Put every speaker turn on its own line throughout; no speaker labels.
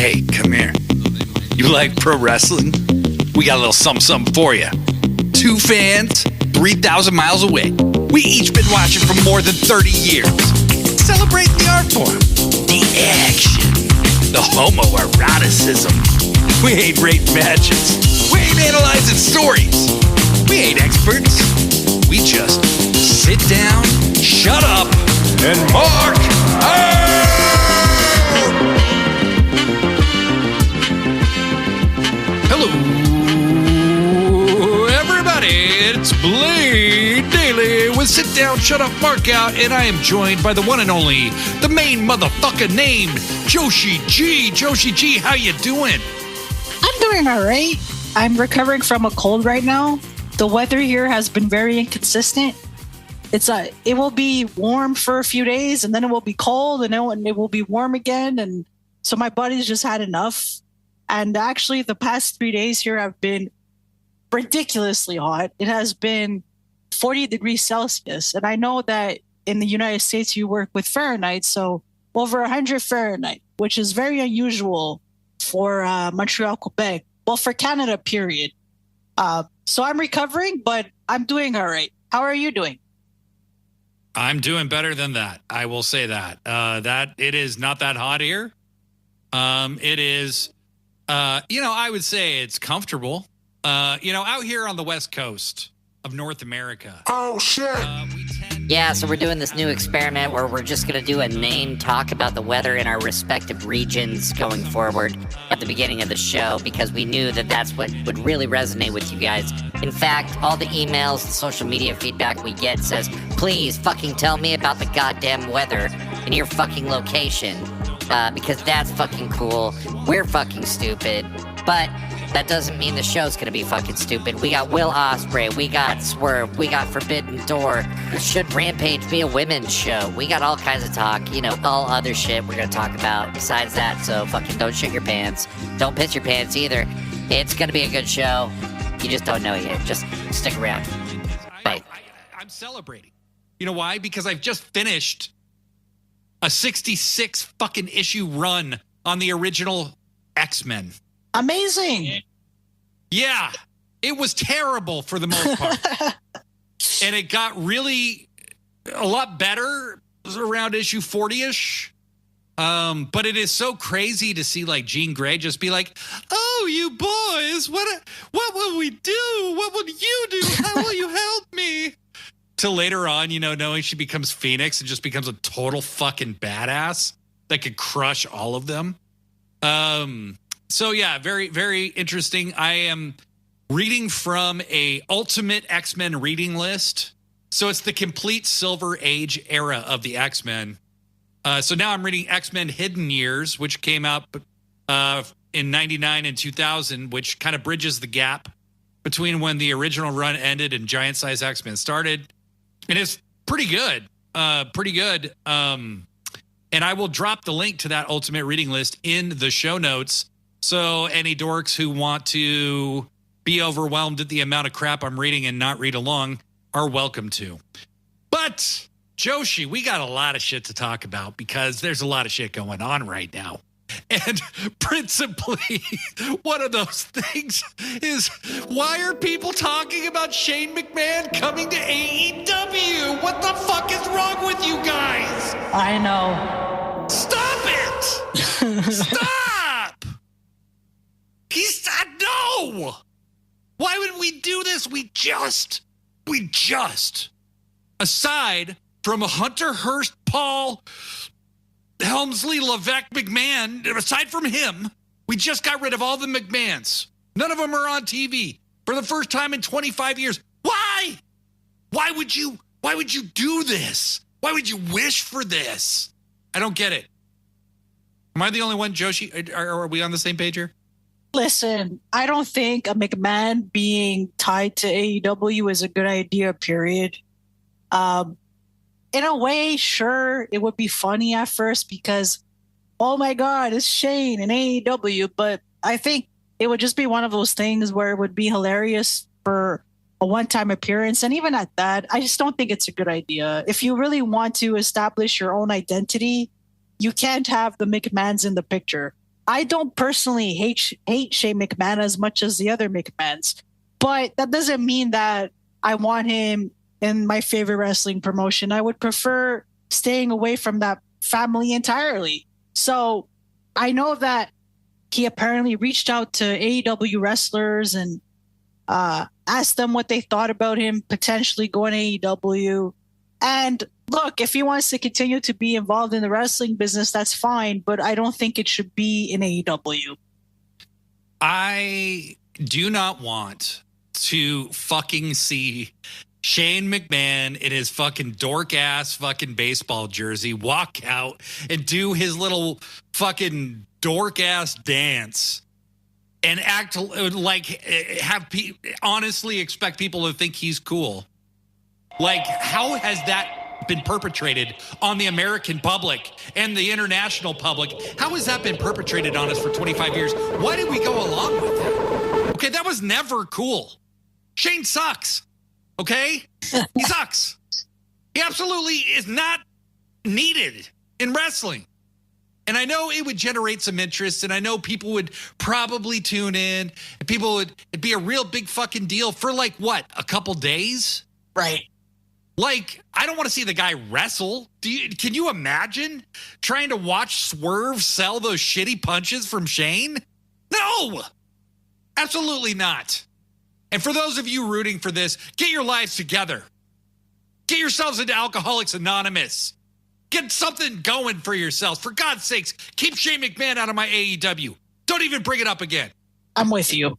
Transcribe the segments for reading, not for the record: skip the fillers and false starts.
Hey, come here. You like pro wrestling? We got a little something for you. 2 fans, 3,000 miles away. We each been watching for more than 30 years. Celebrate the art form, the action, the homoeroticism. We ain't rating matches. We ain't analyzing stories. We ain't experts. We just sit down, shut up, and mark out! Hello, everybody. It's Blade Daily with Sit Down, Shut Up, Mark Out, and I am joined by the one and only, the main motherfucker named Joshi G. Joshi G, how you doing?
I'm doing all right. I'm recovering from a cold right now. The weather here has been very inconsistent. It will be warm for a few days, and then it will be cold, and then it will be warm again, and so my body's just had enough. And actually, the past 3 days here have been ridiculously hot. It has been 40 degrees Celsius. And I know that in the United States, you work with Fahrenheit, so over 100 Fahrenheit, which is very unusual for Montreal, Quebec. Well, for Canada, period. So I'm recovering, but I'm doing all right. How are you doing?
I'm doing better than that. I will say that. That it is not that hot here. It is... I would say it's comfortable. Out here on the West Coast of North America.
Oh, shit.
Yeah, so we're doing this new experiment where we're just going to do a name talk about the weather in our respective regions going forward at the beginning of the show because we knew that that's what would really resonate with you guys. In fact, all the emails and social media feedback we get says, please fucking tell me about the goddamn weather in your fucking location. Because that's fucking cool. We're fucking stupid. But that doesn't mean the show's gonna be fucking stupid. We got Will Ospreay, we got Swerve, we got Forbidden Door. Should Rampage be a women's show? We got all kinds of talk, all other shit we're gonna talk about besides that. So fucking don't shit your pants. Don't piss your pants either. It's gonna be a good show. You just don't know yet. Just stick around. Bye.
I'm celebrating. You know why? Because I've just finished a 66 fucking issue run on the original X-Men.
Amazing.
Yeah, it was terrible for the most part. And it got really a lot better around issue 40-ish. But it is so crazy to see like Jean Grey just be like, oh, you boys, what will we do? What will you do? How will you help me? Till later on, knowing she becomes Phoenix and just becomes a total fucking badass that could crush all of them. So yeah, very, very interesting. I am reading from a Ultimate X-Men reading list. So it's the complete Silver Age era of the X-Men. So now I'm reading X-Men Hidden Years, which came out in 99 and 2000, which kind of bridges the gap between when the original run ended and Giant Size X-Men started. And it's pretty good. And I will drop the link to that Ultimate Reading List in the show notes. So any dorks who want to be overwhelmed at the amount of crap I'm reading and not read along are welcome to. But, Joshi, we got a lot of shit to talk about because there's a lot of shit going on right now. And principally, one of those things is, why are people talking about Shane McMahon coming to AEW? What the fuck is wrong with you guys?
I know.
Stop it! Stop! No! Why would we do this? We just, aside from Hunter Hearst, Paul, Helmsley, Levesque, McMahon, aside from him, we just got rid of all the McMahons. None of them are on TV for the first time in 25 years. Why? Why would you do this? Why would you wish for this? I don't get it. Am I the only one, Joshi? Are we on the same page here?
Listen, I don't think a McMahon being tied to AEW is a good idea, period. In a way, sure, it would be funny at first because, oh my God, it's Shane and AEW. But I think it would just be one of those things where it would be hilarious for a one-time appearance. And even at that, I just don't think it's a good idea. If you really want to establish your own identity, you can't have the McMahons in the picture. I don't personally hate Shane McMahon as much as the other McMahons, but that doesn't mean that I want him in my favorite wrestling promotion. I would prefer staying away from that family entirely. So I know that he apparently reached out to AEW wrestlers and asked them what they thought about him potentially going to AEW. And look, if he wants to continue to be involved in the wrestling business, that's fine, but I don't think it should be in AEW.
I do not want to fucking see Shane McMahon in his fucking dork ass fucking baseball jersey walk out and do his little fucking dork ass dance and act like honestly expect people to think he's cool. Like, how has that been perpetrated on the American public and the international public? How has that been perpetrated on us for 25 years? Why did we go along with that? Okay, that was never cool. Shane sucks. Okay? He sucks. He absolutely is not needed in wrestling. And I know it would generate some interest, and I know people would probably tune in, and it'd be a real big fucking deal for like, what, a couple days?
Right.
Like, I don't want to see the guy wrestle. Can you imagine trying to watch Swerve sell those shitty punches from Shane? No, absolutely not. And for those of you rooting for this, get your lives together. Get yourselves into Alcoholics Anonymous. Get something going for yourselves. For God's sakes, keep Shane McMahon out of my AEW. Don't even bring it up again.
I'm with you.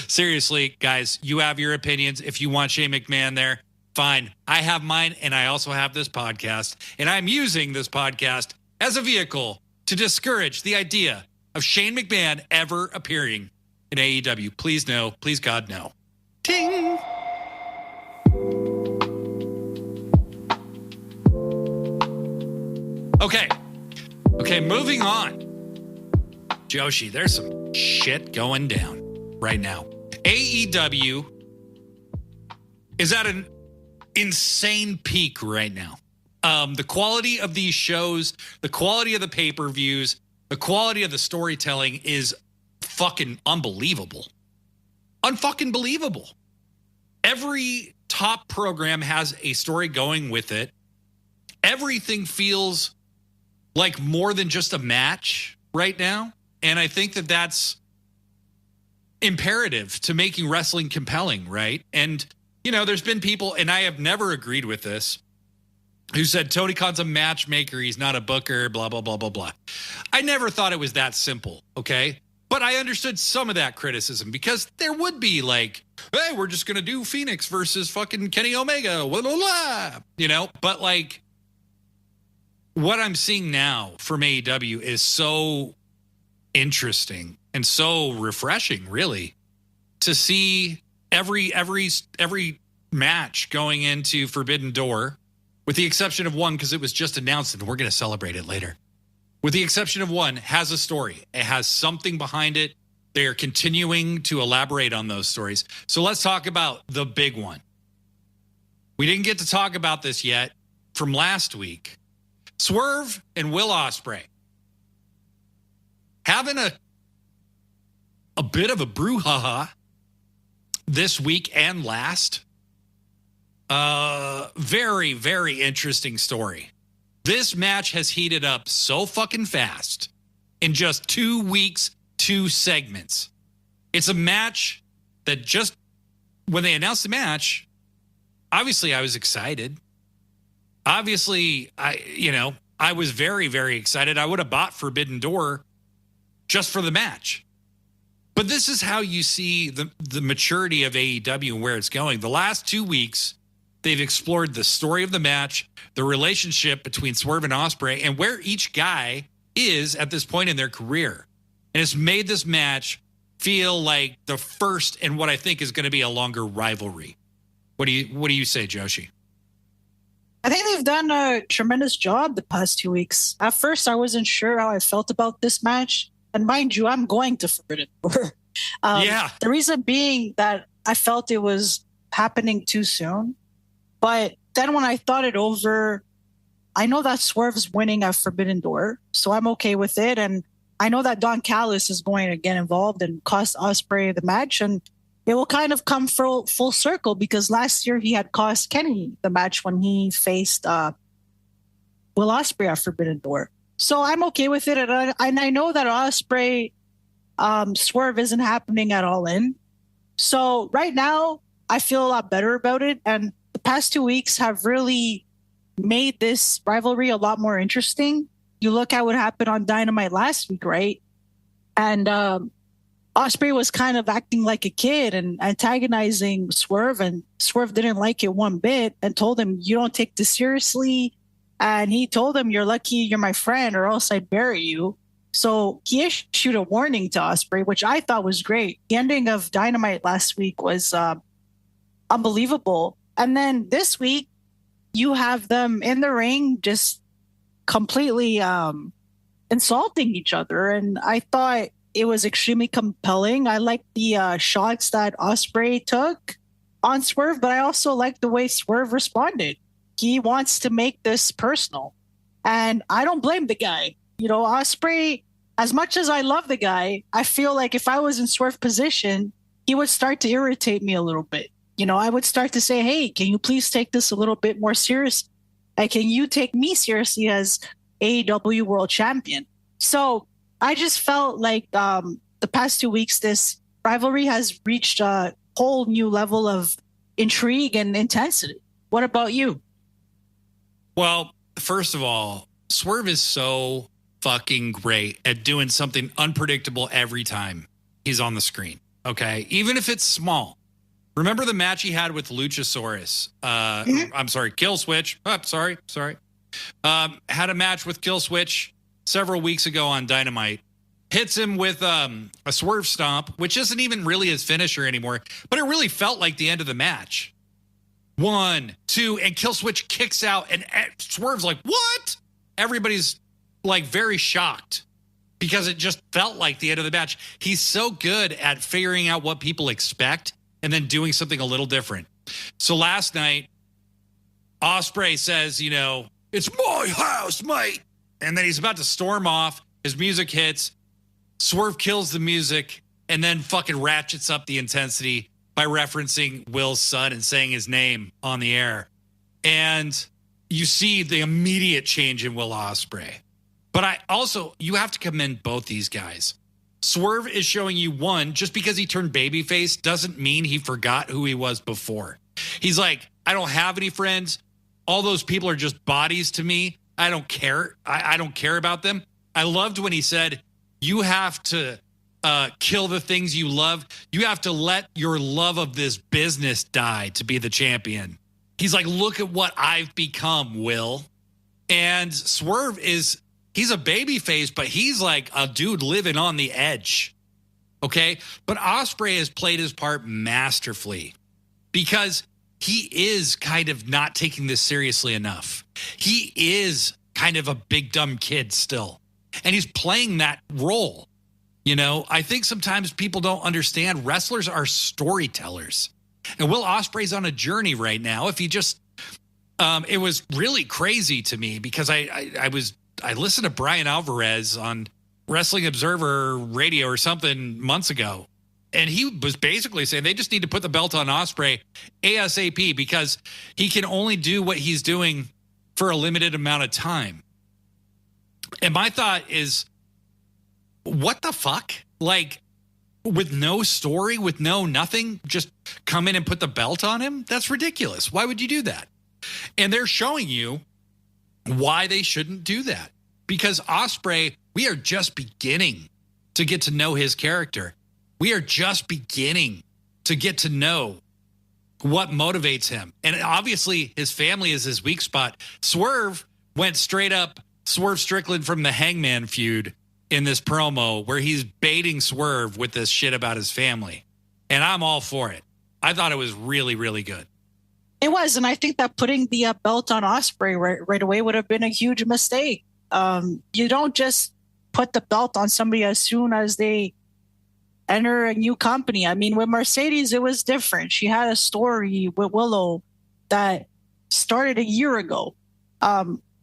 Seriously, guys, you have your opinions. If you want Shane McMahon there, fine. I have mine, and I also have this podcast. And I'm using this podcast as a vehicle to discourage the idea of Shane McMahon ever appearing in AEW. Please no. Please God, no. Ting! Okay, moving on. Joshi, there's some shit going down right now. AEW is at an insane peak right now. The quality of these shows, the quality of the pay-per-views, the quality of the storytelling is fucking unbelievable. Unfucking believable. Every top program has a story going with it. Everything feels like more than just a match right now. And I think that that's imperative to making wrestling compelling, right? And, you know, there's been people, and I have never agreed with this, who said Tony Khan's a matchmaker, he's not a booker, blah, blah, blah, blah, blah. I never thought it was that simple, okay? But I understood some of that criticism because there would be like, hey, we're just going to do Phoenix versus fucking Kenny Omega, blah, blah, blah, you know? But like, what I'm seeing now from AEW is so interesting and so refreshing, really, to see every match going into Forbidden Door, with the exception of one, because it was just announced and we're going to celebrate it later. With the exception of one, has a story. It has something behind it. They are continuing to elaborate on those stories. So let's talk about the big one. We didn't get to talk about this yet from last week. Swerve and Will Ospreay having a bit of a brouhaha this week and last. Very, very interesting story. This match has heated up so fucking fast in just 2 weeks, 2 segments. It's a match that just, when they announced the match, obviously I was excited. Obviously, I was very, very excited. I would have bought Forbidden Door just for the match. But this is how you see the maturity of AEW and where it's going. The last 2 weeks, they've explored the story of the match, the relationship between Swerve and Ospreay, and where each guy is at this point in their career. And it's made this match feel like the first in what I think is going to be a longer rivalry. What do you say, Joshi?
I think they've done a tremendous job the past 2 weeks. At first, I wasn't sure how I felt about this match. And mind you, I'm going to Forbidden Door.
Yeah.
The reason being that I felt it was happening too soon. But then when I thought it over, I know that Swerve's winning at Forbidden Door, so I'm okay with it. And I know that Don Callis is going to get involved and cost Ospreay the match, and it will kind of come full circle because last year he had cost Kenny the match when he faced Will Ospreay at Forbidden Door. So I'm okay with it, and I know that Ospreay Swerve isn't happening at All In. So right now I feel a lot better about it, and the past 2 weeks have really made this rivalry a lot more interesting. You look at what happened on Dynamite last week, right? And Ospreay was kind of acting like a kid and antagonizing Swerve, and Swerve didn't like it one bit and told him, "You don't take this seriously." And he told him, "You're lucky you're my friend or else I'd bury you." So he issued a warning to Ospreay, which I thought was great. The ending of Dynamite last week was unbelievable. And then this week, you have them in the ring just completely insulting each other. And I thought it was extremely compelling. I liked the shots that Ospreay took on Swerve, but I also liked the way Swerve responded. He wants to make this personal. And I don't blame the guy. You know, Ospreay, as much as I love the guy, I feel like if I was in Swerve position, he would start to irritate me a little bit. You know, I would start to say, "Hey, can you please take this a little bit more serious? Like, can you take me seriously as AEW World Champion?" So I just felt like the past 2 weeks, this rivalry has reached a whole new level of intrigue and intensity. What about you?
Well, first of all, Swerve is so fucking great at doing something unpredictable every time he's on the screen. Okay. Even if it's small. Remember the match he had with Luchasaurus? I'm sorry, Killswitch. Oh, sorry. Had a match with Killswitch several weeks ago on Dynamite. Hits him with a swerve stomp, which isn't even really his finisher anymore, but it really felt like the end of the match. 1, 2, and Killswitch kicks out, and Swerve's like, "What?" Everybody's like very shocked because it just felt like the end of the match. He's so good at figuring out what people expect and then doing something a little different. So last night, Ospreay says, you know, "It's my house, mate." And then he's about to storm off. His music hits. Swerve kills the music and then fucking ratchets up the intensity by referencing Will's son and saying his name on the air. And you see the immediate change in Will Ospreay. But you have to commend both these guys. Swerve is showing you, one, just because he turned babyface doesn't mean he forgot who he was before. He's like, "I don't have any friends. All those people are just bodies to me. I don't care. I don't care about them." I loved when he said, "You have to kill the things you love. You have to let your love of this business die to be the champion." He's like, "Look at what I've become, Will." And Swerve he's a baby face, but he's like a dude living on the edge. Okay. But Ospreay has played his part masterfully because he is kind of not taking this seriously enough. He is kind of a big dumb kid still. And he's playing that role. You know, I think sometimes people don't understand wrestlers are storytellers. And Will Ospreay's on a journey right now. If he just, it was really crazy to me because I listened to Brian Alvarez on Wrestling Observer Radio or something months ago. And he was basically saying they just need to put the belt on Ospreay ASAP because he can only do what he's doing for a limited amount of time. And my thought is, what the fuck? Like, with no story, with no nothing, just come in and put the belt on him? That's ridiculous. Why would you do that? And they're showing you why they shouldn't do that. Because Ospreay, we are just beginning to get to know his character. We are just beginning to get to know what motivates him. And obviously, his family is his weak spot. Swerve went straight up Swerve Strickland from the Hangman feud in this promo where he's baiting Swerve with this shit about his family. And I'm all for it. I thought it was really, really good.
It was, and I think that putting the belt on Ospreay right away would have been a huge mistake. You don't just put the belt on somebody as soon as they enter a new company. I mean, with Mercedes, it was different. She had a story with Willow that started a year ago.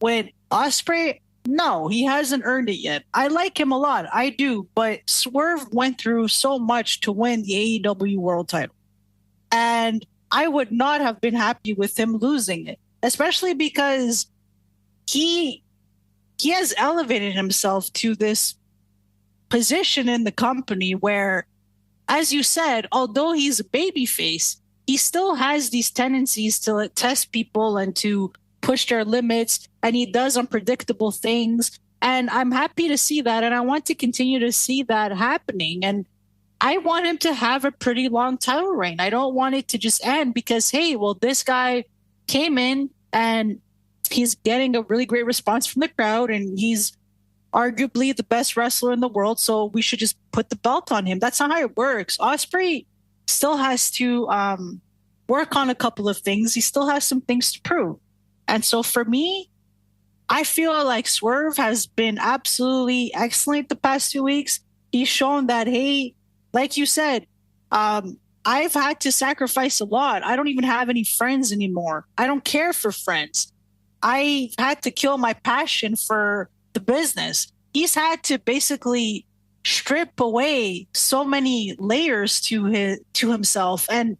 With Ospreay, no, he hasn't earned it yet. I like him a lot. I do. But Swerve went through so much to win the AEW world title. And I would not have been happy with him losing it, especially because he has elevated himself to this position in the company where, as you said, although he's a babyface, he still has these tendencies to test people and to push their limits, and he does unpredictable things. And I'm happy to see that, and I want to continue to see that happening. And I want him to have a pretty long title reign. I don't want it to just end because, hey, well, this guy came in and he's getting a really great response from the crowd, and he's arguably the best wrestler in the world, so we should just put the belt on him. That's not how it works. Ospreay still has to work on a couple of things. He still has some things to prove. And so for me, I feel like Swerve has been absolutely excellent the past 2 weeks. He's shown that, hey, like you said, I've had to sacrifice a lot. I don't even have any friends anymore. I don't care for friends. I had to kill my passion for the business. He's had to basically strip away so many layers to himself. And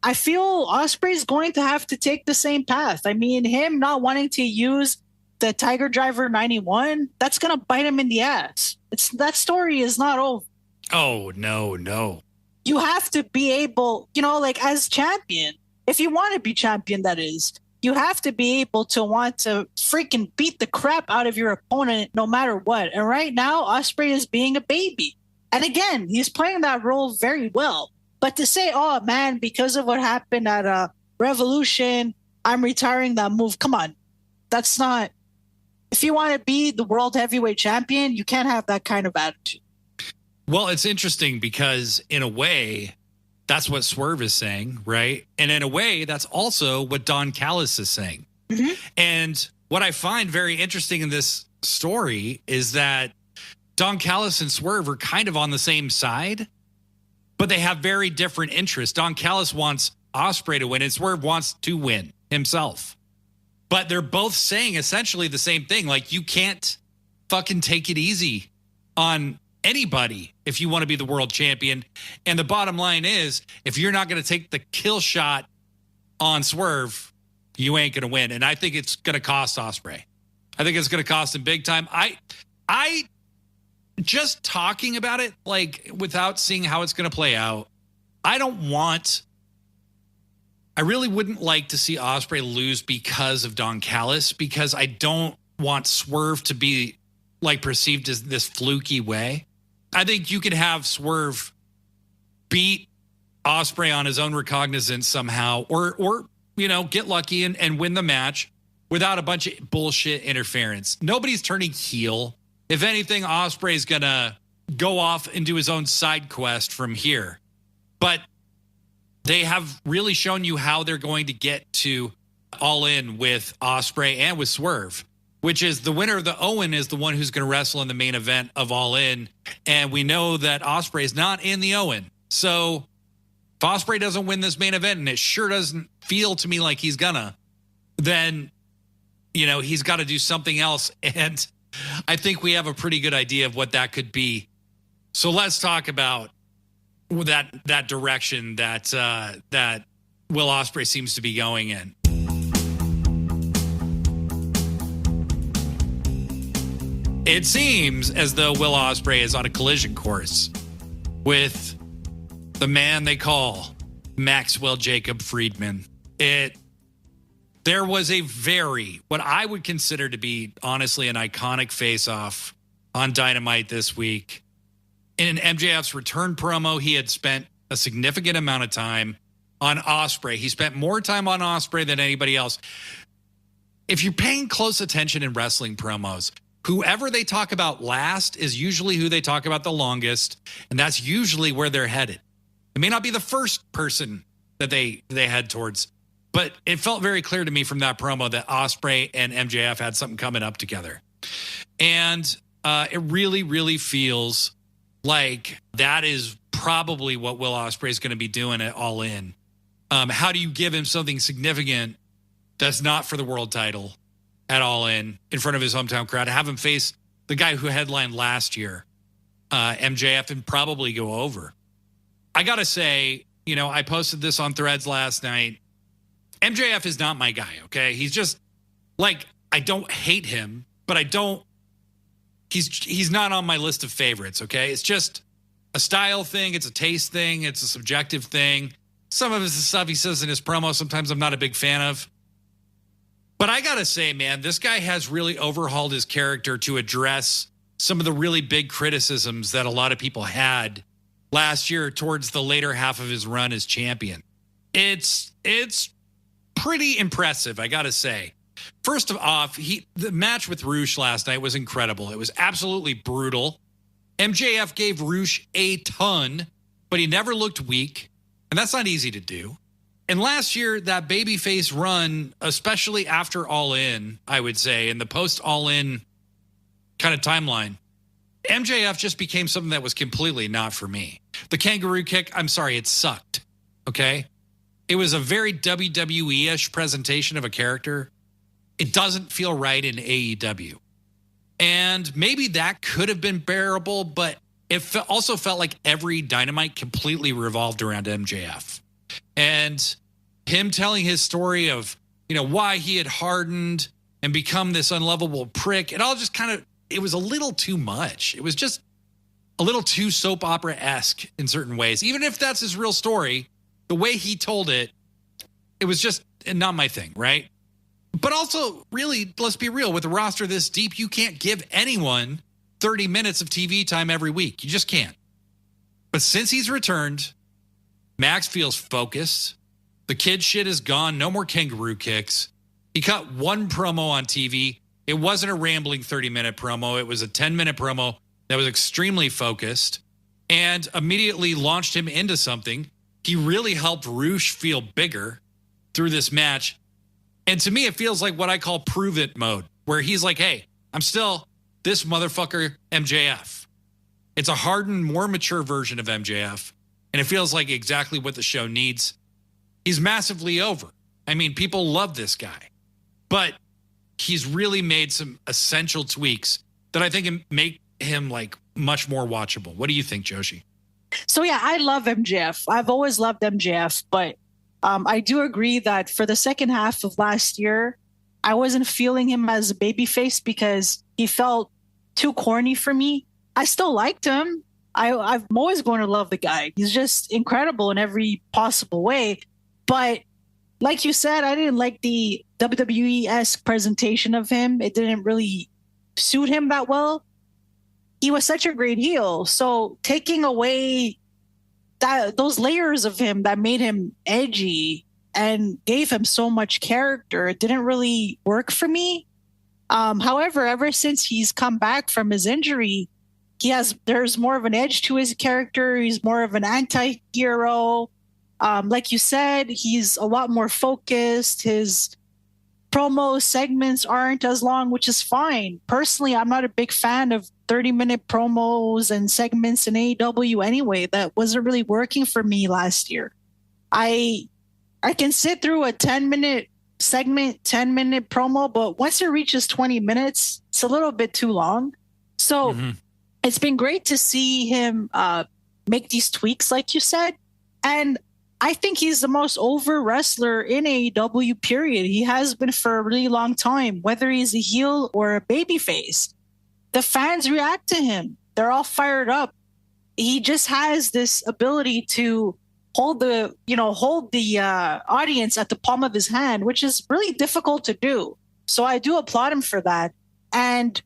I feel Ospreay's going to have to take the same path. I mean, him not wanting to use the Tiger Driver 91, that's going to bite him in the ass. That story is not over.
Oh, no.
You have to be able, like as champion, if you want to be champion, that is, you have to be able to want to freaking beat the crap out of your opponent no matter what. And right now, Ospreay is being a baby. And again, he's playing that role very well. But to say, oh, man, because of what happened at Revolution, I'm retiring that move. Come on. That's not... If you want to be the world heavyweight champion, you can't have that kind of attitude.
Well, it's interesting because in a way, that's what Swerve is saying, right? And in a way, that's also what Don Callis is saying. Mm-hmm. And what I find very interesting in this story is that Don Callis and Swerve are kind of on the same side, but they have very different interests. Don Callis wants Ospreay to win, and Swerve wants to win himself. But they're both saying essentially the same thing. Like, you can't fucking take it easy on anybody if you want to be the world champion. And the bottom line is, if you're not going to take the kill shot on Swerve, you ain't going to win. And I think it's going to cost Ospreay. I think it's going to cost him big time. I just talking about it, like, without seeing how it's going to play out, I really wouldn't like to see Ospreay lose because of Don Callis, because I don't want Swerve to be like perceived as this fluky way. I think you can have Swerve beat Ospreay on his own recognizance somehow, or get lucky and win the match without a bunch of bullshit interference. Nobody's turning heel. If anything, Ospreay's gonna go off and do his own side quest from here. But they have really shown you how they're going to get to All In with Ospreay and with Swerve, which is the winner of the Owen is the one who's going to wrestle in the main event of All In. And we know that Ospreay is not in the Owen. So if Ospreay doesn't win this main event, and it sure doesn't feel to me like he's gonna, then, he's got to do something else. And I think we have a pretty good idea of what that could be. So let's talk about that direction that Will Ospreay seems to be going in. It seems as though Will Ospreay is on a collision course with the man they call Maxwell Jacob Friedman. There was what I would consider to be, honestly, an iconic face-off on Dynamite this week. In MJF's return promo, he had spent a significant amount of time on Ospreay. He spent more time on Ospreay than anybody else. If you're paying close attention in wrestling promos, whoever they talk about last is usually who they talk about the longest, and that's usually where they're headed. It may not be the first person that they head towards, but it felt very clear to me from that promo that Ospreay and MJF had something coming up together. And it really, really feels like that is probably what Will Ospreay is going to be doing at All In. How do you give him something significant that's not for the world title at All In front of his hometown crowd, have him face the guy who headlined last year, MJF, and probably go over. I got to say, I posted this on Threads last night. MJF is not my guy, okay? He's just like, I don't hate him, but he's not on my list of favorites, okay? It's just a style thing. It's a taste thing. It's a subjective thing. Some of his stuff he says in his promo, sometimes I'm not a big fan of. But I got to say, man, this guy has really overhauled his character to address some of the really big criticisms that a lot of people had last year towards the later half of his run as champion. It's pretty impressive, I got to say. First off, the match with Roosh last night was incredible. It was absolutely brutal. MJF gave Roosh a ton, but he never looked weak, and that's not easy to do. And last year, that babyface run, especially after All In, I would say, in the post All In kind of timeline, MJF just became something that was completely not for me. The kangaroo kick, I'm sorry, it sucked, okay? It was a very WWE-ish presentation of a character. It doesn't feel right in AEW. And maybe that could have been bearable, but it also felt like every Dynamite completely revolved around MJF. And him telling his story of, why he had hardened and become this unlovable prick, it all just it was a little too much. It was just a little too soap opera-esque in certain ways. Even if that's his real story, the way he told it, it was just not my thing, right? But also, really, let's be real, with a roster this deep, you can't give anyone 30 minutes of TV time every week. You just can't. But since he's returned, Max feels focused. The kid shit is gone. No more kangaroo kicks. He cut one promo on TV. It wasn't a rambling 30-minute promo. It was a 10-minute promo that was extremely focused and immediately launched him into something. He really helped Roosh feel bigger through this match. And to me, it feels like what I call prove it mode, where he's like, hey, I'm still this motherfucker MJF. It's a hardened, more mature version of MJF. And it feels like exactly what the show needs. He's massively over. I mean, people love this guy. But he's really made some essential tweaks that I think make him like much more watchable. What do you think, Joshi?
So, yeah, I love MJF. I've always loved MJF, but I do agree that for the second half of last year, I wasn't feeling him as a babyface because he felt too corny for me. I still liked him. I'm always going to love the guy. He's just incredible in every possible way. But like you said, I didn't like the WWE-esque presentation of him. It didn't really suit him that well. He was such a great heel. So taking away those layers of him that made him edgy and gave him so much character, it didn't really work for me. However, ever since he's come back from his injury, there's more of an edge to his character. He's more of an anti-hero. Like you said, he's a lot more focused. His promo segments aren't as long, which is fine. Personally, I'm not a big fan of 30-minute promos and segments in AEW anyway. That wasn't really working for me last year. I can sit through a 10-minute segment, 10-minute promo, but once it reaches 20 minutes, it's a little bit too long. So it's been great to see him make these tweaks, like you said. And I think he's the most over wrestler in AEW, period. He has been for a really long time, whether he's a heel or a babyface. The fans react to him. They're all fired up. He just has this ability to hold the audience at the palm of his hand, which is really difficult to do. So I do applaud him for that. And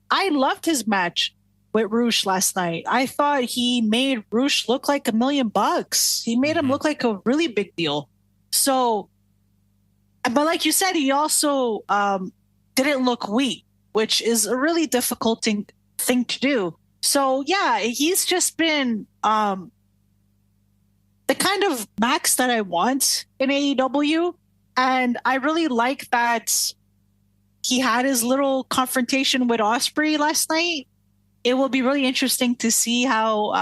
I loved his match with Roosh last night. I thought he made Roosh look like $1 million. He made him look like a really big deal. So, but like you said, he also didn't look weak, which is a really difficult thing to do. So yeah, he's just been the kind of Max that I want in AEW. And I really like that he had his little confrontation with Ospreay last night. It will be really interesting to see how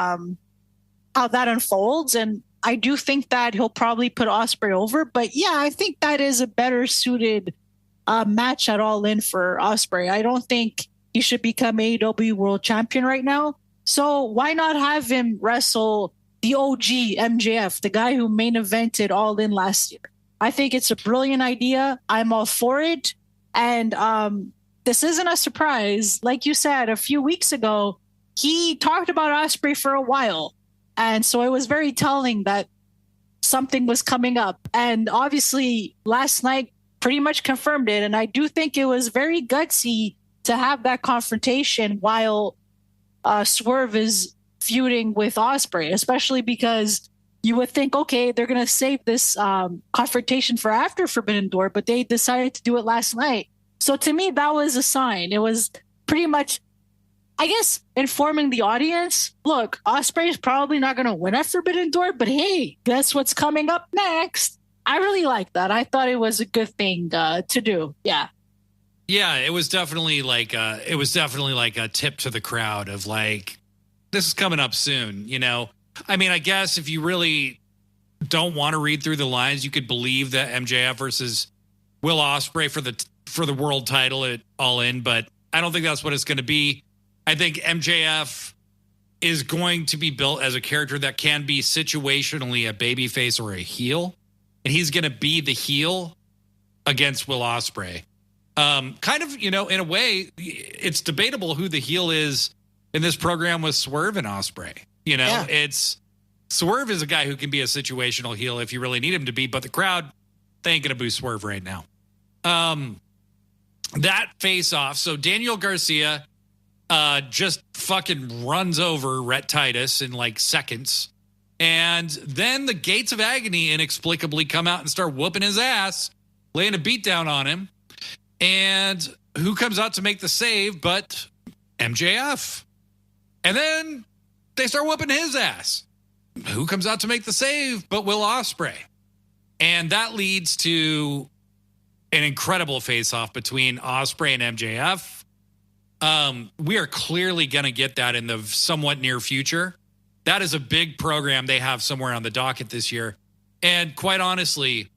that unfolds. And I do think that he'll probably put Ospreay over. But yeah, I think that is a better suited match at All In for Ospreay. I don't think he should become AEW World Champion right now. So why not have him wrestle the OG MJF, the guy who main evented All In last year? I think it's a brilliant idea. I'm all for it. And this isn't a surprise. Like you said, a few weeks ago, he talked about Ospreay for a while. And so it was very telling that something was coming up. And obviously, last night pretty much confirmed it. And I do think it was very gutsy to have that confrontation while Swerve is feuding with Ospreay, especially because you would think, okay, they're going to save this confrontation for after Forbidden Door, but they decided to do it last night. So to me, that was a sign. It was pretty much, I guess, informing the audience, look, Ospreay is probably not going to win at Forbidden Door, but hey, guess what's coming up next? I really like that. I thought it was a good thing to do. Yeah.
Yeah, it was definitely like a tip to the crowd of like, this is coming up soon, you know? I mean, I guess if you really don't want to read through the lines, you could believe that MJF versus Will Ospreay for the world title at All In, but I don't think that's what it's going to be. I think MJF is going to be built as a character that can be situationally a babyface or a heel, and he's going to be the heel against Will Ospreay. Kind of, you know, in a way, it's debatable who the heel is in this program with Swerve and Ospreay. You know, It's Swerve is a guy who can be a situational heel if you really need him to be, but the crowd, they ain't going to boo Swerve right now. That face off. So Daniel Garcia just fucking runs over Rhett Titus in like seconds. And then the Gates of Agony inexplicably come out and start whooping his ass, laying a beat down on him. And who comes out to make the save but MJF? And then they start whooping his ass. Who comes out to make the save but Will Ospreay? And that leads to an incredible face-off between Ospreay and MJF. We are clearly going to get that in the somewhat near future. That is a big program they have somewhere on the docket this year. And quite honestly,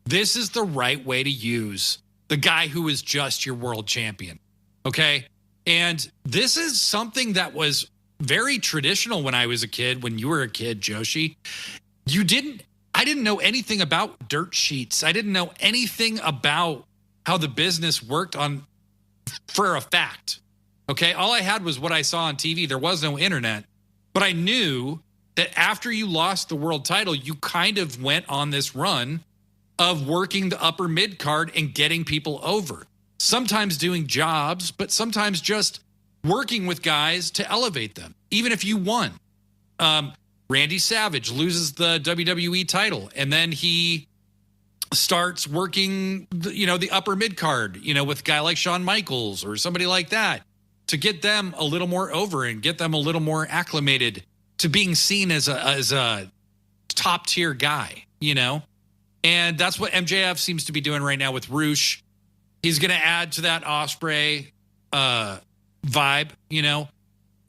this is the right way to use the guy who is just your world champion. Okay? And this is something that was very traditional when I was a kid, when you were a kid, Joshi. I didn't know anything about dirt sheets. I didn't know anything about how the business worked for a fact. Okay? All I had was what I saw on TV. There was no internet. But I knew that after you lost the world title, you kind of went on this run of working the upper mid card and getting people over. Sometimes doing jobs, but sometimes just working with guys to elevate them, even if you won. Randy Savage loses the WWE title, and then he starts working the upper mid card, with a guy like Shawn Michaels or somebody like that, to get them a little more over and get them a little more acclimated to being seen as a top tier guy, And that's what MJF seems to be doing right now with Roosh. He's going to add to that Ospreay vibe,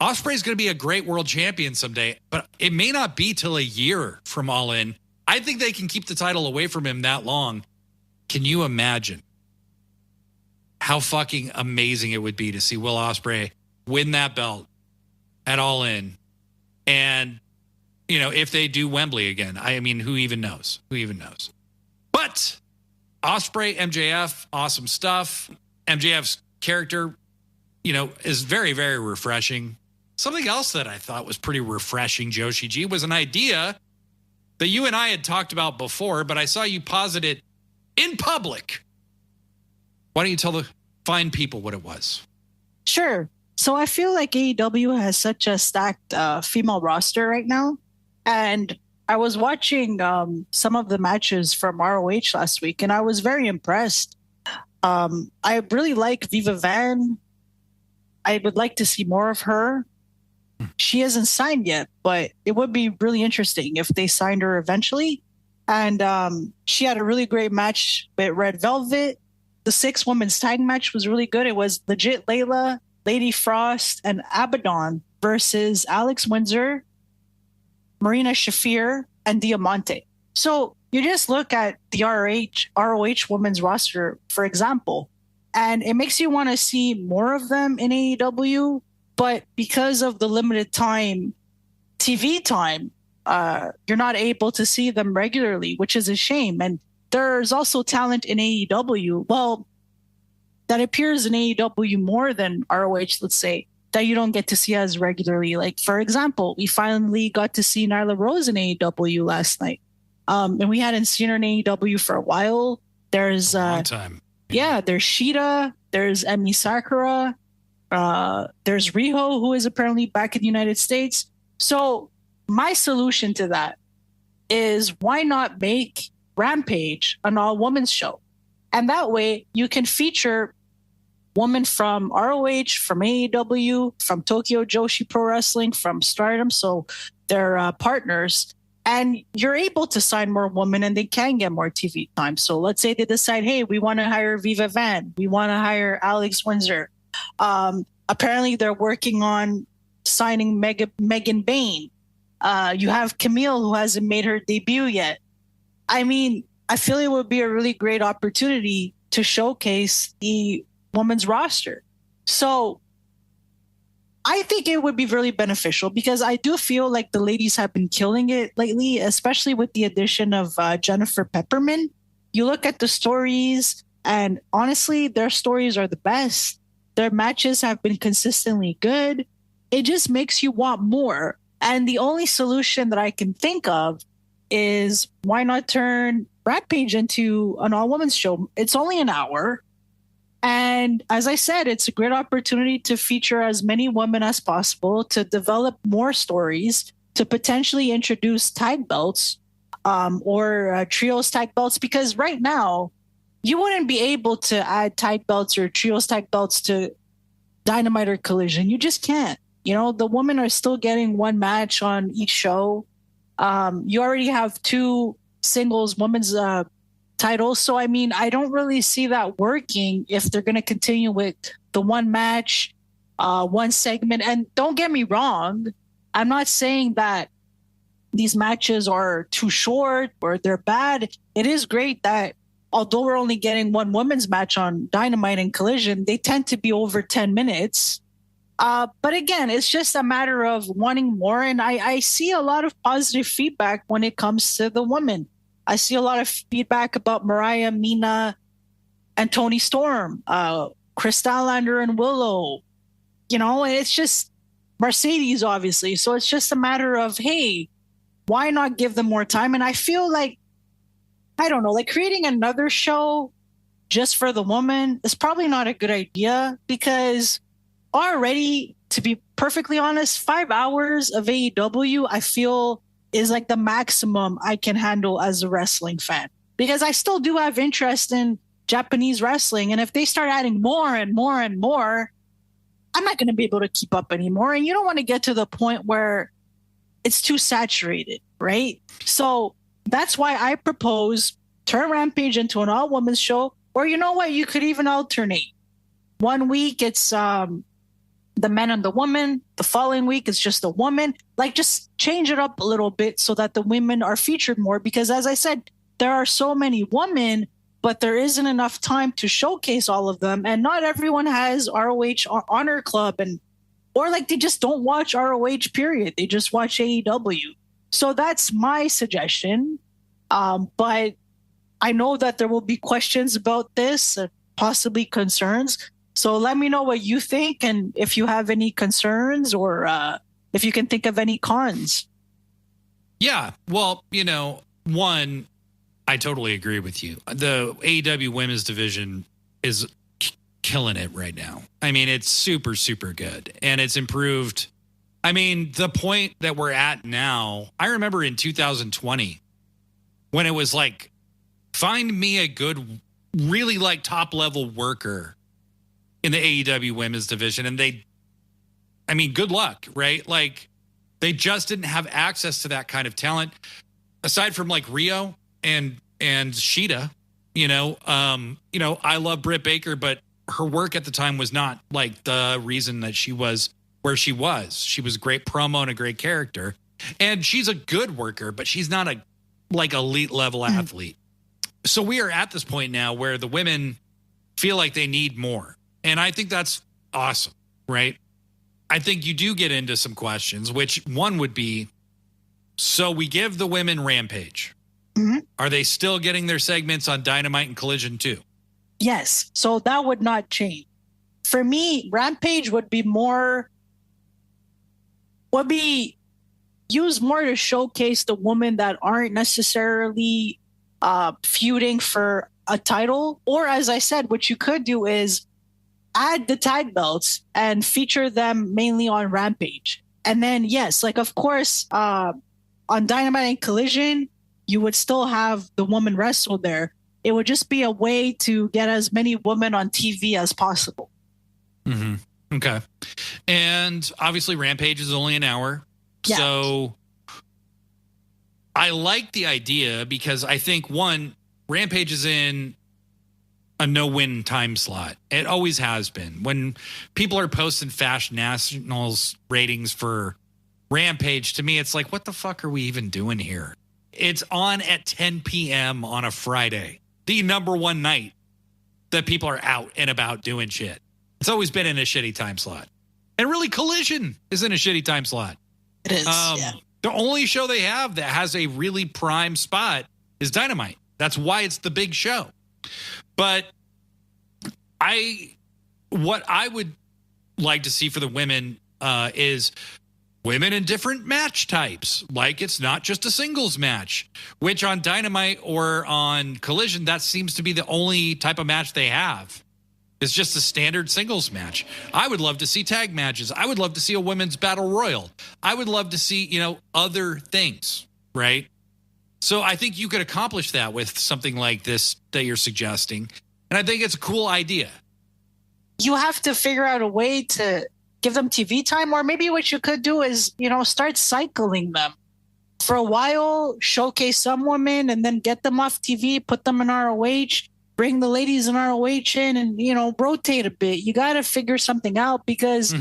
Ospreay's going to be a great world champion someday, but it may not be till a year from All In. I think they can keep the title away from him that long. Can you imagine how fucking amazing it would be to see Will Ospreay win that belt at All In? And, if they do Wembley again, I mean, who even knows? But Ospreay, MJF, awesome stuff. MJF's character, is very, very refreshing. Something else that I thought was pretty refreshing, Joshi G, was an idea that you and I had talked about before, but I saw you posit it in public. Why don't you tell the fine people what it was?
Sure. So I feel like AEW has such a stacked female roster right now. And I was watching some of the matches from ROH last week, and I was very impressed. I really like Viva Van. I would like to see more of her. She hasn't signed yet, but it would be really interesting if they signed her eventually. And she had a really great match with Red Velvet. The 6-women's tag match was really good. It was legit Layla, Lady Frost, and Abaddon versus Alex Windsor, Marina Shafir, and Diamante. So you just look at the ROH women's roster, for example, and it makes you want to see more of them in AEW. But because of the limited TV time, you're not able to see them regularly, which is a shame. And there's also talent in AEW, well, that appears in AEW more than ROH, let's say, that you don't get to see as regularly. Like, for example, we finally got to see Nyla Rose in AEW last night. And we hadn't seen her in AEW for a while. There's
long time.
Yeah, there's Sheeta, there's Emi Sakura, there's Riho, who is apparently back in the United States. So my solution to that is, why not make Rampage an all-women's show? And that way you can feature women from ROH, from AEW, from Tokyo Joshi Pro Wrestling, from Stardom, so they're partners. And you're able to sign more women and they can get more TV time. So let's say they decide, hey, we want to hire Viva Van. We want to hire Alex Windsor. Apparently they're working on signing Megan Bayne. You have Camille, who hasn't made her debut yet. I mean, I feel it would be a really great opportunity to showcase the women's roster. So I think it would be really beneficial, because I do feel like the ladies have been killing it lately, especially with the addition of Jennifer Pepperman. You look at the stories, and honestly, their stories are the best. Their matches have been consistently good. It just makes you want more. And the only solution that I can think of is, why not turn Rampage into an all-women's show? It's only an hour. And as I said, it's a great opportunity to feature as many women as possible, to develop more stories, to potentially introduce tag belts or trios tag belts. Because right now, you wouldn't be able to add tag belts or trios tag belts to Dynamite or Collision. You just can't. You know, the women are still getting one match on each show. You already have two singles women's titles. So, I mean, I don't really see that working if they're going to continue with the one match, one segment. And don't get me wrong, I'm not saying that these matches are too short or they're bad. It is great that, although we're only getting one women's match on Dynamite and Collision, they tend to be over 10 minutes. But again, it's just a matter of wanting more. And I see a lot of positive feedback when it comes to the women. I see a lot of feedback about Mariah, Mina, and Toni Storm, Chris Statlander and Willow. You know, and it's just Mercedes, obviously. So it's just a matter of, hey, why not give them more time? And I feel like, I don't know, like creating another show just for the woman is probably not a good idea, because already, to be perfectly honest, 5 hours of AEW, I feel, is like the maximum I can handle as a wrestling fan, because I still do have interest in Japanese wrestling. And if they start adding more and more and more, I'm not going to be able to keep up anymore. And you don't want to get to the point where it's too saturated, right? So that's why I propose turn Rampage into an all-women's show. Or you know what? You could even alternate. 1 week it's the men and the women. The following week it's just a woman. Like, just change it up a little bit so that the women are featured more. Because as I said, there are so many women, but there isn't enough time to showcase all of them. And not everyone has ROH Honor Club, or like they just don't watch ROH, period. They just watch AEW. So that's my suggestion. But I know that there will be questions about this, possibly concerns. So let me know what you think, and if you have any concerns, or if you can think of any cons.
Yeah, well, you know, one, I totally agree with you. The AEW women's division is killing it right now. I mean, it's super, super good, and it's improved. I mean, the point that we're at now, I remember in 2020 when it was like, find me a good, really like top level worker in the AEW women's division. And I mean, good luck, right? Like, they just didn't have access to that kind of talent, aside from like Rio and Sheeta. You know, I love Britt Baker, but her work at the time was not like the reason that she was where she was. She was a great promo and a great character, and she's a good worker, but she's not a like elite level athlete. So we are at this point now where the women feel like they need more. And I think that's awesome, right? I think you do get into some questions, which one would be, so we give the women Rampage. Are they still getting their segments on Dynamite and Collision too?
Yes. So that would not change. For me, Rampage would be used more to showcase the women that aren't necessarily feuding for a title. Or as I said, what you could do is add the tag belts and feature them mainly on Rampage. And then, yes, like, of course, on Dynamite and Collision, you would still have the woman wrestle there. It would just be a way to get as many women on TV as possible.
Okay. And obviously Rampage is only an hour. Yeah. So I like the idea because I think, one, Rampage is in a no-win time slot. It always has been. When people are posting Fashion Nationals ratings for Rampage, to me, it's like, what the fuck are we even doing here? It's on at 10 p.m. on a Friday, the number one night that people are out and about doing shit. It's always been in a shitty time slot. And really, Collision is in a shitty time slot.
It is, yeah.
The only show they have that has a really prime spot is Dynamite. That's why it's the big show. But what I would like to see for the women is women in different match types. Like, it's not just a singles match, which on Dynamite or on Collision, that seems to be the only type of match they have. It's just a standard singles match. I would love to see tag matches. I would love to see a women's battle royal. I would love to see, other things, right? So I think you could accomplish that with something like this that you're suggesting. And I think it's a cool idea.
You have to figure out a way to give them TV time, or maybe what you could do is, start cycling them. For a while, showcase some women and then get them off TV, put them in ROH, bring the ladies in ROH in and, rotate a bit. You got to figure something out because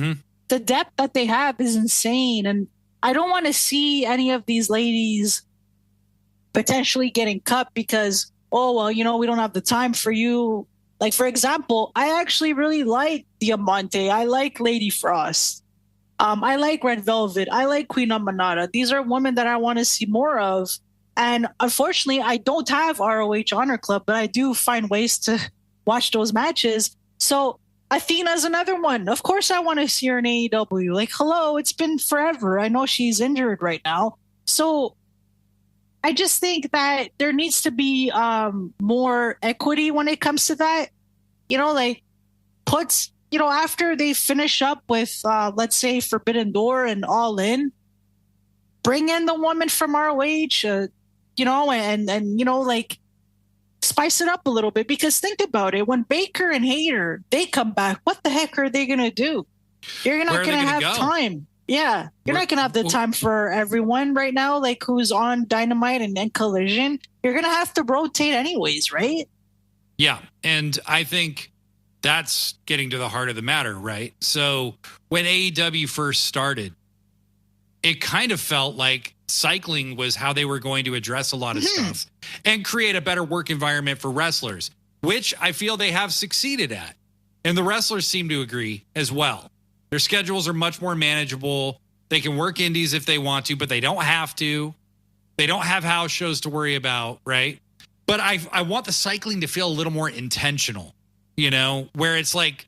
the depth that they have is insane. And I don't want to see any of these ladies potentially getting cut because, we don't have the time for you. Like, for example, I actually really like Diamante. I like Lady Frost. I like Red Velvet. I like Queen Amanada. These are women that I want to see more of. And unfortunately, I don't have ROH Honor Club, but I do find ways to watch those matches. So Athena's another one. Of course, I want to see her in AEW. Like, hello, it's been forever. I know she's injured right now. So I just think that there needs to be more equity when it comes to that. After they finish up with, let's say, Forbidden Door and All In, bring in the woman from ROH, spice it up a little bit. Because think about it, when Baker and Hayter, they come back, what the heck are they going to do? You're not going to have time. Yeah, you're not going to have the time for everyone right now, like who's on Dynamite and Collision. You're going to have to rotate anyways, right?
Yeah, and I think that's getting to the heart of the matter, right? So when AEW first started, it kind of felt like cycling was how they were going to address a lot of stuff and create a better work environment for wrestlers, which I feel they have succeeded at. And the wrestlers seem to agree as well. Their schedules are much more manageable. They can work indies if they want to, but they don't have to. They don't have house shows to worry about, right? But I want the cycling to feel a little more intentional, where it's like,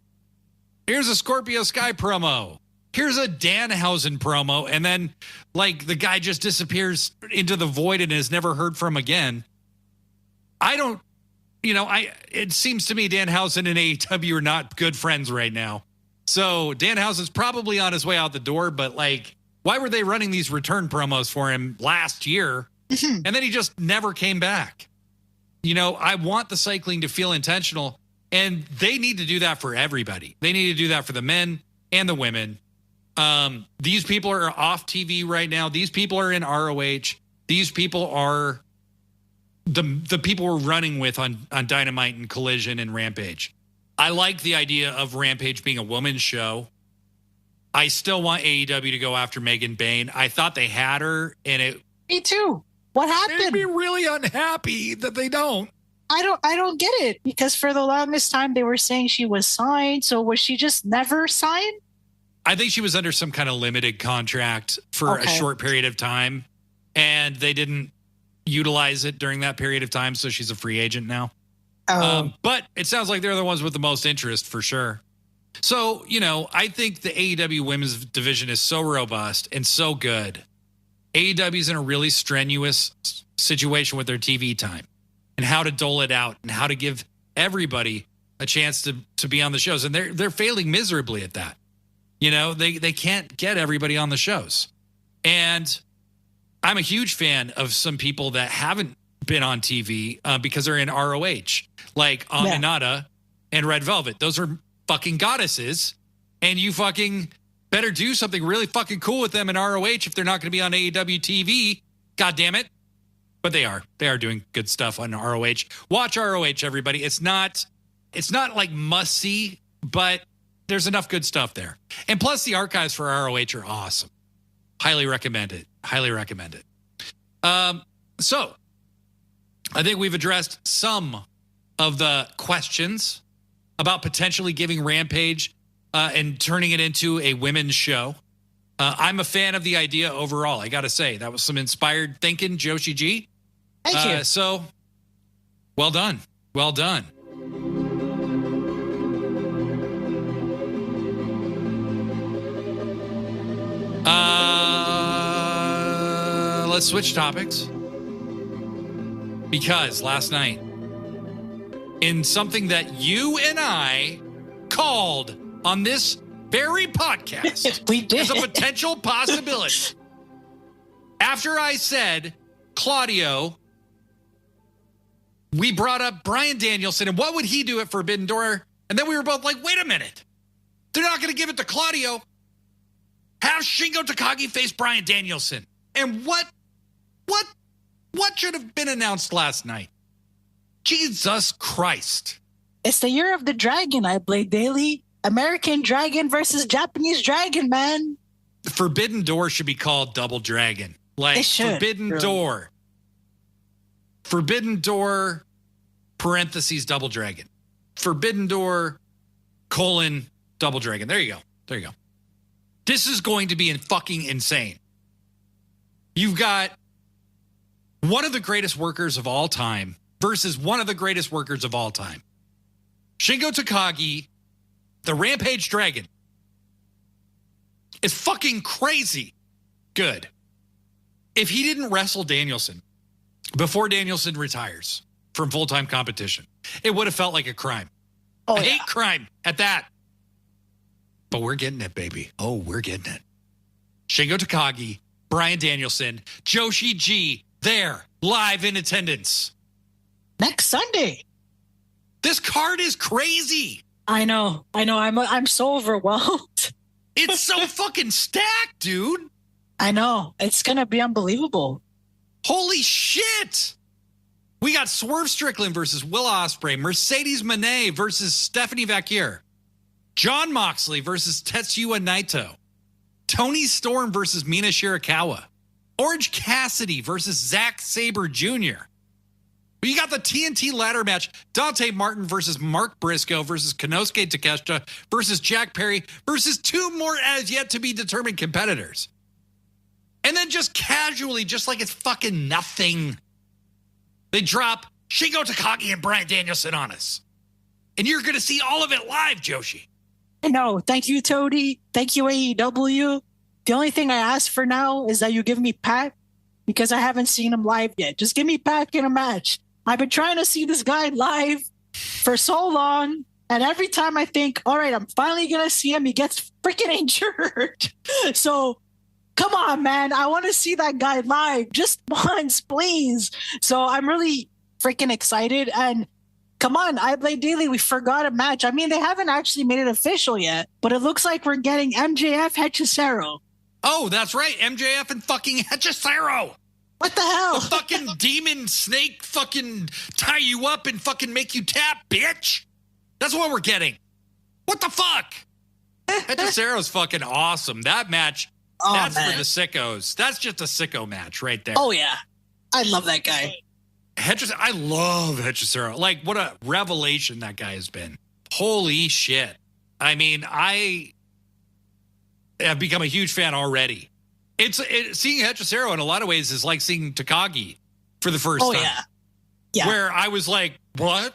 here's a Scorpio Sky promo. Here's a Danhausen promo. And then, like, the guy just disappears into the void and is never heard from again. It seems to me Danhausen and AEW are not good friends right now. So Danhausen's probably on his way out the door, but like, why were they running these return promos for him last year? And then he just never came back. I want the cycling to feel intentional, and they need to do that for everybody. They need to do that for the men and the women. These people are off TV right now. These people are in ROH. These people are the people we're running with on Dynamite and Collision and Rampage. I like the idea of Rampage being a woman's show. I still want AEW to go after Megan Bayne. I thought they had her, and
Me too. What
Made
happened?
me really unhappy that they don't.
I don't get it, because for the longest time they were saying she was signed. So was she just never signed?
I think she was under some kind of limited contract for a short period of time, and they didn't utilize it during that period of time. So she's a free agent now. But it sounds like they're the ones with the most interest for sure. So, I think the AEW women's division is so robust and so good. AEW's in a really strenuous situation with their TV time and how to dole it out and how to give everybody a chance to be on the shows. And they're failing miserably at that. They can't get everybody on the shows. And I'm a huge fan of some people that haven't been on TV because they're in ROH, like Aminata and Red Velvet. Those are fucking goddesses, and you fucking better do something really fucking cool with them in ROH if they're not going to be on AEW TV. God damn it. But they are doing good stuff on ROH. Watch ROH, everybody. It's not like must see, but there's enough good stuff there. And plus the archives for ROH are awesome. Highly recommend it. So I think we've addressed some of the questions about potentially giving Rampage and turning it into a women's show. I'm a fan of the idea overall. I got to say, that was some inspired thinking, Joshi G.
Thank you.
So, well done. Let's switch topics. Because last night, in something that you and I called on this very podcast
We did.
as a potential possibility, after I said, Claudio, we brought up Bryan Danielson and what would he do at Forbidden Door? And then we were both like, wait a minute. They're not going to give it to Claudio. Have Shingo Takagi face Bryan Danielson. And what should have been announced last night? Jesus Christ.
It's the year of the dragon, I Blade Daily. American Dragon versus Japanese Dragon, man.
Forbidden Door should be called Double Dragon. Like
It should,
Forbidden
really.
Door. Forbidden Door, parentheses, Double Dragon. Forbidden Door, Double Dragon. There you go. This is going to be fucking insane. You've got one of the greatest workers of all time versus one of the greatest workers of all time. Shingo Takagi, the Rampage Dragon, is fucking crazy good. If he didn't wrestle Danielson before Danielson retires from full-time competition, it would have felt like a crime.
Oh,
a hate crime at that. But we're getting it, baby. Oh, we're getting it. Shingo Takagi, Bryan Danielson, Joshi G, there, live in attendance.
Next Sunday.
This card is crazy.
I know. I'm so overwhelmed.
It's so fucking stacked, dude.
I know. It's going to be unbelievable.
Holy shit. We got Swerve Strickland versus Will Ospreay, Mercedes Moné versus Stephanie Vaquer, Jon Moxley versus Tetsuya Naito, Toni Storm versus Mina Shirakawa, Orange Cassidy versus Zack Sabre Jr. You got the TNT ladder match, Dante Martin versus Mark Briscoe versus Konosuke Takeshita versus Jack Perry versus two more as yet to be determined competitors. And then just casually, just like it's fucking nothing, they drop Shingo Takagi and Bryan Danielson on us. And you're going to see all of it live, Joshi.
I know. Thank you, Tony. Thank you, AEW. The only thing I ask for now is that you give me Pac, because I haven't seen him live yet. Just give me Pac in a match. I've been trying to see this guy live for so long, and every time I think, all right, I'm finally going to see him, he gets freaking injured. So, come on, man. I want to see that guy live just once, please. So I'm really freaking excited. And come on, I Blade Daily, we forgot a match. I mean, they haven't actually made it official yet, but it looks like we're getting MJF Hechicero.
Oh, that's right. MJF and fucking Hechicero.
What the hell?
The fucking demon snake fucking tie you up and fucking make you tap, bitch. That's what we're getting. What the fuck? Hechicero's fucking awesome. That match, that's
man.
for the sickos. That's just a sicko match right there.
Oh, yeah. I love that guy.
I love Hechicero. Like, what a revelation that guy has been. Holy shit. I mean, I have become a huge fan already. Seeing Hechicero in a lot of ways is like seeing Takagi for the first time.
Yeah. Yeah.
Where I was like, what?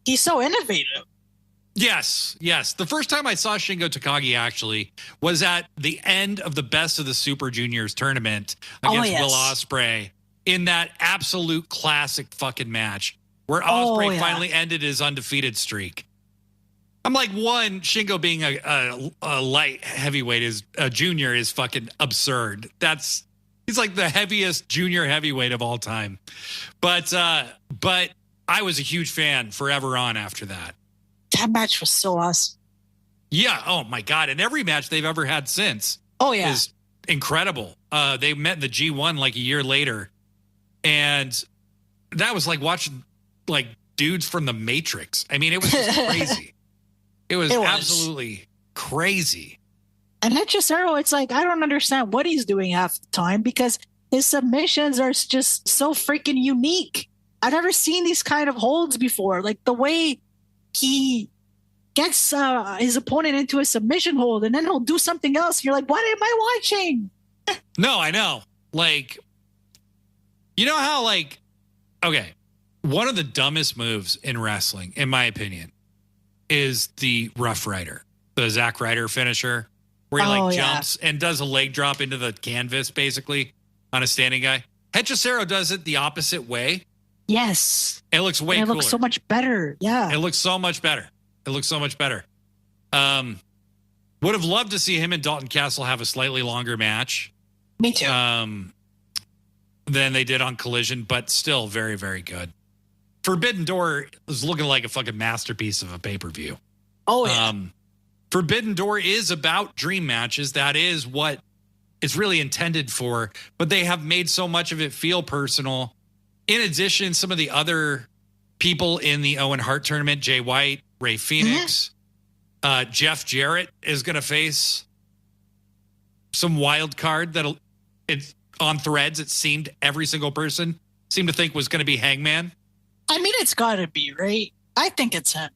He's so innovative.
Yes. The first time I saw Shingo Takagi actually was at the end of the Best of the Super Juniors tournament against Will Ospreay in that absolute classic fucking match where Ospreay finally ended his undefeated streak. I'm like, one, Shingo being a light heavyweight is a junior is fucking absurd. He's like the heaviest junior heavyweight of all time. But I was a huge fan forever on after that.
That match was so awesome.
Yeah. Oh my God. And every match they've ever had since is incredible. They met in the G1 like a year later. And that was like watching like dudes from the Matrix. I mean, it was just crazy. It was absolutely crazy.
And Hechicero, it's like, I don't understand what he's doing half the time because his submissions are just so freaking unique. I've never seen these kind of holds before. Like the way he gets his opponent into a submission hold and then he'll do something else. You're like, what am I watching?
No, I know. Like, you know how like, okay, one of the dumbest moves in wrestling, in my opinion, is the Rough Rider, the Zack Ryder finisher, where he jumps and does a leg drop into the canvas, basically, on a standing guy. Hechicero does it the opposite way.
Yes.
It looks way cooler.
It looks so much better. Yeah.
It looks so much better. Would have loved to see him and Dalton Castle have a slightly longer match.
Me too.
Than they did on Collision, but still very, very good. Forbidden Door is looking like a fucking masterpiece of a pay-per-view.
Oh, yeah.
Forbidden Door is about dream matches. That is what it's really intended for, but they have made so much of it feel personal. In addition, some of the other people in the Owen Hart tournament, Jay White, Ray Phoenix, Jeff Jarrett is going to face some wild card that'll it's on Threads. It seemed every single person seemed to think was going to be Hangman.
I mean, it's got to be, right? I think it's him.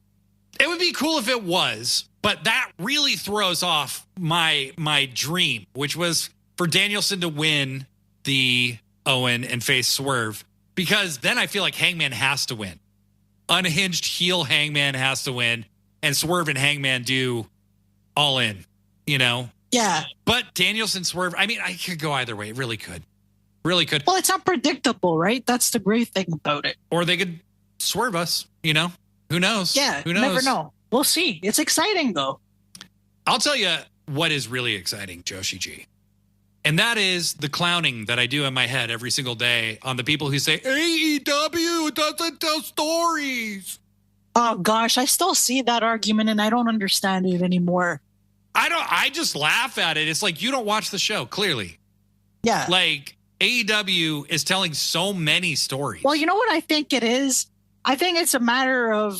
It would be cool if it was, but that really throws off my dream, which was for Danielson to win the Owen and face Swerve, because then I feel like Hangman has to win. Unhinged heel Hangman has to win, and Swerve and Hangman do all in, you know?
Yeah.
But Danielson, Swerve, I mean, I could go either way. It really could. Really could.
Well, it's unpredictable, right? That's the great thing about it.
Or they could swerve us, you know? Who knows?
Yeah,
who knows?
Never know. We'll see. It's exciting, though.
I'll tell you what is really exciting, Joshi G. And that is the clowning that I do in my head every single day on the people who say, AEW doesn't tell stories.
Oh, gosh. I still see that argument, and I don't understand it anymore.
I just laugh at it. It's like, you don't watch the show, clearly.
Yeah.
Like, AEW is telling so many stories.
Well, you know what I think it is? I think it's a matter of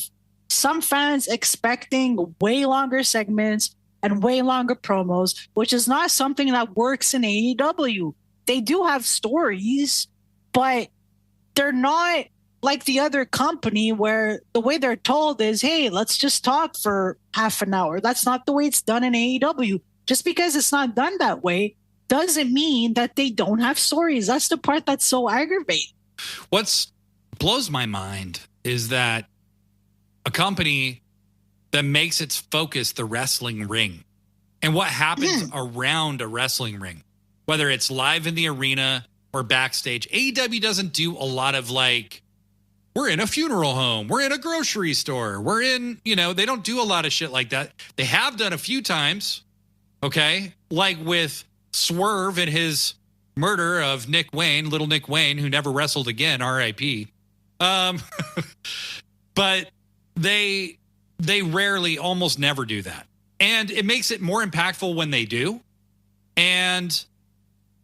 some fans expecting way longer segments and way longer promos, which is not something that works in AEW. They do have stories, but they're not like the other company where the way they're told is, hey, let's just talk for half an hour. That's not the way it's done in AEW. Just because it's not done that way doesn't mean that they don't have stories. That's the part that's so aggravating.
What blows my mind is that a company that makes its focus the wrestling ring and what happens around a wrestling ring, whether it's live in the arena or backstage, AEW doesn't do a lot of like, we're in a funeral home, we're in a grocery store, we're in, you know, they don't do a lot of shit like that. They have done a few times, okay? Like with Swerve and his murder of Nick Wayne, little Nick Wayne, who never wrestled again, R.I.P. But they rarely, almost never do that. And it makes it more impactful when they do. And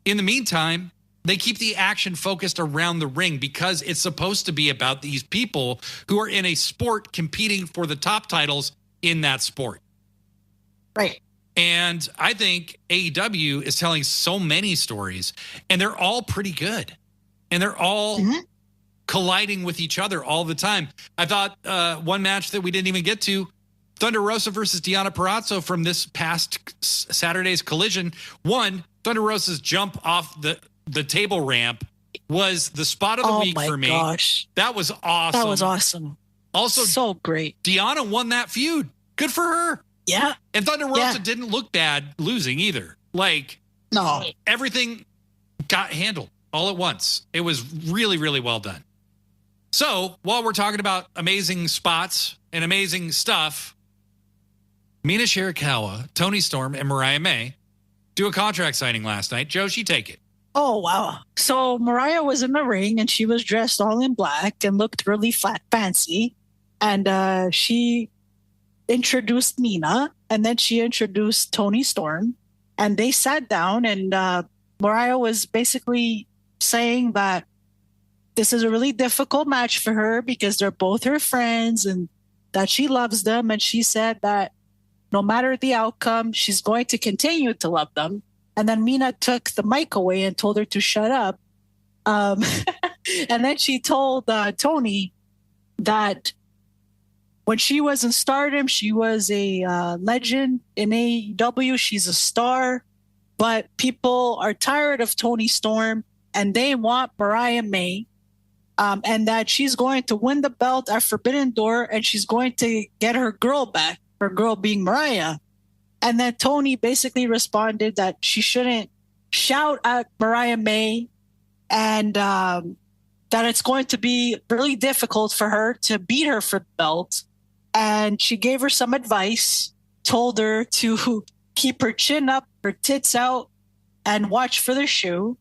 in the meantime, they keep the action focused around the ring because it's supposed to be about these people who are in a sport competing for the top titles in that sport.
Right.
And I think AEW is telling so many stories, and they're all pretty good. and they're all colliding with each other all the time. I thought one match that we didn't even get to, Thunder Rosa versus Deonna Purrazzo from this past Saturday's Collision. One, Thunder Rosa's jump off the table ramp was the spot of the week for me.
Gosh.
That was awesome.
That was awesome.
Also,
so great.
Deonna won that feud. Good for her.
Yeah.
And Thunder Rosa didn't look bad losing either. Like,
no,
everything got handled all at once. It was really, really well done. So while we're talking about amazing spots and amazing stuff, Mina Shirakawa, Toni Storm, and Mariah May do a contract signing last night. Joshi, take it.
Oh, wow. So Mariah was in the ring and she was dressed all in black and looked really fancy. And she introduced Mina, and then she introduced Toni Storm. And they sat down, and Mariah was basically saying that this is a really difficult match for her because they're both her friends and that she loves them. And she said that no matter the outcome, she's going to continue to love them. And then Mina took the mic away and told her to shut up. And then she told Toni that when she was in Stardom, she was a legend in AEW. She's a star. But people are tired of Toni Storm and they want Mariah May. And that she's going to win the belt at Forbidden Door and she's going to get her girl back, her girl being Mariah. And then Toni basically responded that she shouldn't shout at Mariah May and that it's going to be really difficult for her to beat her for the belt. And she gave her some advice, told her to keep her chin up, her tits out, and watch for the shoe.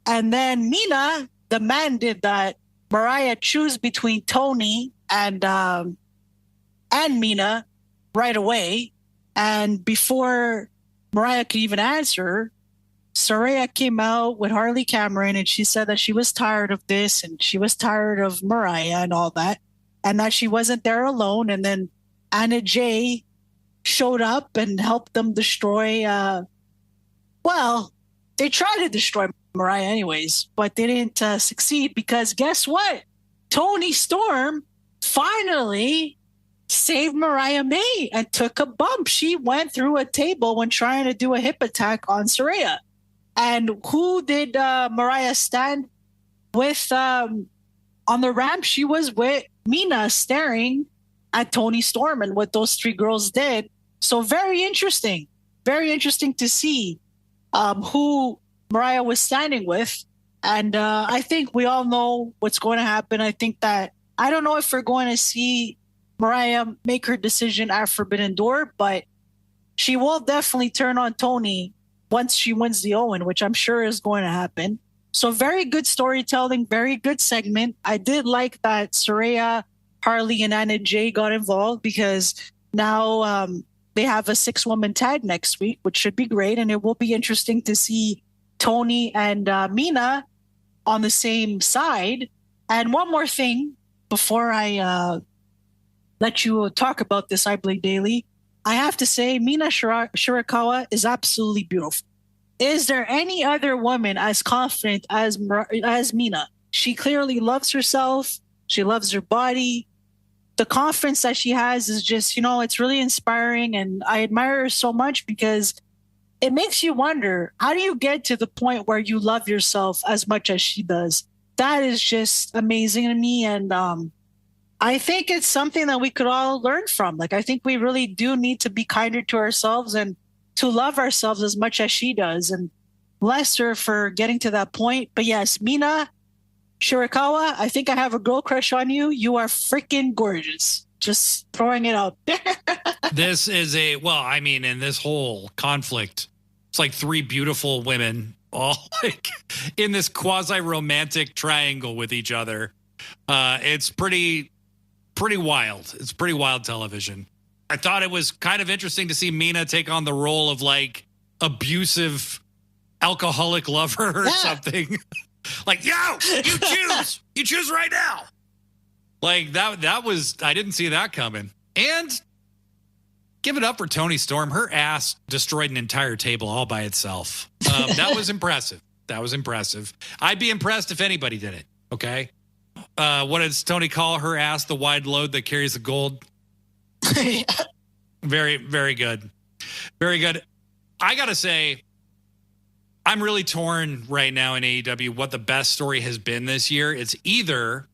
And then Mina demanded that Mariah choose between Toni and Mina right away. And before Mariah could even answer, Saraya came out with Harley Cameron and she said that she was tired of this and she was tired of Mariah and all that, and that she wasn't there alone. And then Anna Jay showed up and helped them destroy, they tried to destroy Mariah anyways, but they didn't succeed because guess what? Toni Storm finally saved Mariah May and took a bump. She went through a table when trying to do a hip attack on Saraya. And who did Mariah stand with on the ramp? She was with Mina staring at Toni Storm and what those three girls did. So very interesting to see who Mariah was standing with. And I think we all know what's going to happen. I think that, I don't know if we're going to see Mariah make her decision at Forbidden Door, but she will definitely turn on Toni once she wins the Owen, which I'm sure is going to happen. So very good storytelling, very good segment. I did like that Saraya, Harley, and Anna Jay got involved because now they have a 6-woman tag next week, which should be great. And it will be interesting to see Toni and Mina on the same side. And one more thing before I let you talk about this, I Bleed Daily, I have to say Mina Shirakawa is absolutely beautiful. Is there any other woman as confident as Mina? She clearly loves herself. She loves her body. The confidence that she has is just, it's really inspiring. And I admire her so much because it makes you wonder, how do you get to the point where you love yourself as much as she does? That is just amazing to me. And I think it's something that we could all learn from. Like, I think we really do need to be kinder to ourselves and to love ourselves as much as she does. And bless her for getting to that point. But yes, Mina Shirakawa, I think I have a girl crush on you. You are freaking gorgeous. Just throwing it out there.
This is in this whole conflict, it's like three beautiful women all like in this quasi-romantic triangle with each other. It's pretty wild. It's pretty wild television. I thought it was kind of interesting to see Mina take on the role of like abusive alcoholic lover or something. Like, yo, you choose right now. Like that was, I didn't see that coming. And give it up for Toni Storm. Her ass destroyed an entire table all by itself. That was impressive. That was impressive. I'd be impressed if anybody did it. Okay. What does Tony call her ass? The wide load that carries the gold. Very, very good. Very good. I got to say, I'm really torn right now in AEW what the best story has been this year. It's either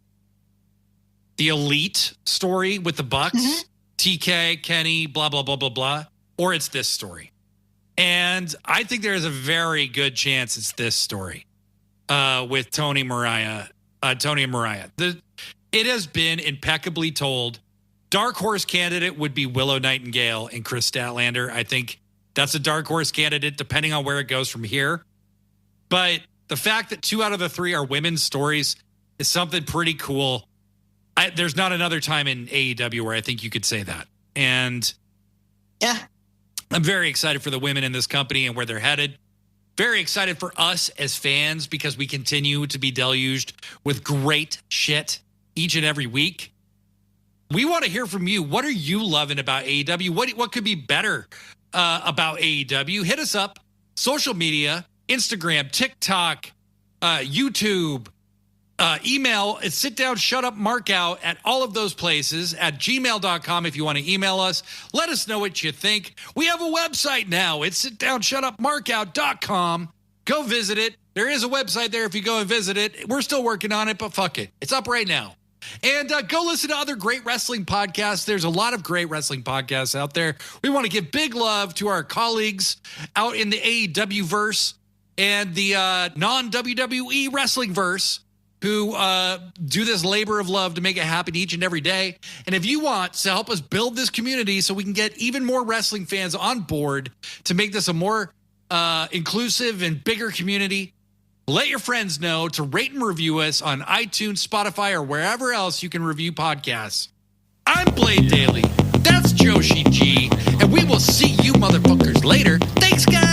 the Elite story with the Bucks, TK, Kenny, blah, blah, blah, blah, blah, or it's this story. And I think there's a very good chance it's this story with Tony and Mariah. It has been impeccably told. Dark horse candidate would be Willow Nightingale and Chris Statlander. I think that's a dark horse candidate, depending on where it goes from here. But the fact that 2 out of the 3 are women's stories is something pretty cool. There's not another time in AEW where I think you could say that. And
yeah,
I'm very excited for the women in this company and where they're headed. Very excited for us as fans because we continue to be deluged with great shit each and every week. We want to hear from you. What are you loving about AEW? What could be better about AEW? Hit us up. Social media, Instagram, TikTok, YouTube, email. It's sit down, shut up, mark out at all of those places at gmail.com if you want to email us. Let us know what you think. We have a website now. It's sitdownshutupmarkout.com. Go visit it. There is a website there if you go and visit it. We're still working on it, but fuck it. It's up right now. And go listen to other great wrestling podcasts. There's a lot of great wrestling podcasts out there. We want to give big love to our colleagues out in the AEW verse and the non-WWE wrestling verse who do this labor of love to make it happen each and every day. And if you want to help us build this community so we can get even more wrestling fans on board to make this a more inclusive and bigger community, let your friends know to rate and review us on iTunes, Spotify, or wherever else you can review podcasts. I'm Blade Daly. That's Joshi G. And we will see you motherfuckers later. Thanks, guys.